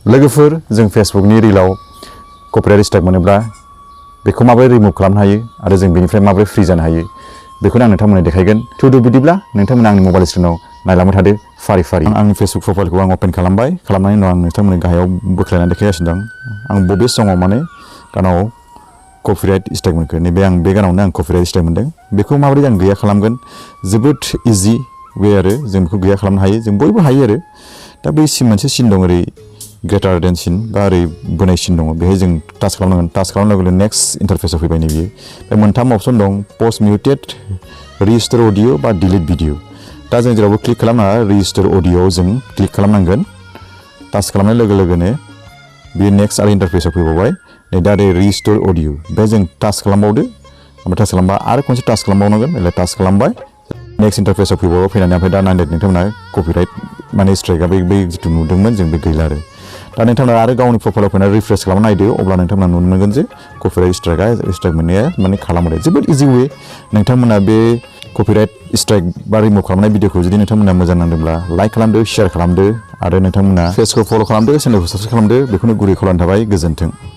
लोगोफोर जों फेसबुकनि रिलाव copyright strike मोनोब्ला बेखौ माबोरै रिमुभ खालामनो हायो आरो जों बेनिफ्राय माबोरै फ्रि जानो हायो बेखौनो आं नोंथांमोननो देखायगोन थुदु बिदिब्ला नोंथांमोना आंनि मबाइल स्क्रिनाव नायलांबाय थादो फारि फारि आंनि फेसबुक प्रफाइलखौ आं ओपन खालामबाय खालामनायनि उनाव आं नोंथांमोननि गाहायाव बोख्लायनानै देखायगासिनो दं आं बबे सङाव माने गानाव कपिराइट स्ट्राइक मोनखो नैबे आं बे गानावनो आं कपिराइट स्ट्राइक मोनदों बेखौ माबोरै आं गैया खालामगोन जोबोद इजि वे आरो जों बेखौ गैया खालामनो हायो जों बयबो हायो आरो दा बै मोनसे सिन दं ओरै ग्रेटार देन सिन बा ओरै बोनाय सिन दङ बेहाय जों टाच खालामनांगोन टाच खालामनाय लोगो नेक्स्ट इन्टारफेसआव फैबाय नै बियो बे मोनथाम अपसन दं पस्ट मिउटेड रेजिस्टार अडिअ बा डिलिट भिडिअ दा जों जेरावबो क्लिक खालामनाङा रेजिस्टार अडिअआव जों क्लिक खालामनांगोन टाच खालामनाय लोगो लोगोनो बेयो नेक्स्ट आरो इन्टारफेसआव फैबावबाय नै दा रेजिस्टार अडिअ बे जों टाच खालामबावदो ओमफ्राय टाच खालामबा आरो खनसे टाच खालामबावनांगोन ओरै टाच खालामबाय नेक्स्ट इन्टारफेसआव फैबावबाय फैनानै ओमफ्राय दा नायदो नोंथांमोना कपिराइट माने स्ट्राइकआ बै जिथु नुदोंमोन जों बे गैला आरो दा नोंथांमोना आरो गावनि प्रफाइलाव फैनानै रिफ्रेश खालामना नायदो अब्ला नोंथांमोना नुनो मोनगोन जे कपिराइट स्ट्राइक मोननाया माने खालामो जोबोद इजि वे नोंथांमोना बे कपिराइट स्ट्राइक बा रिमुभ खालामनाय भिडिअखौ जुदि नोंथांमोना मोजां नांदोंब्ला लाइक खालामदो शेयार खालामदो आरो नोंथांमोना पेजखौ फल' खालामदो चेनेलखौ साबस्क्राइब खालामदो बेखौनो गुरै खावलायनाय थाबाय गोजोन्थों।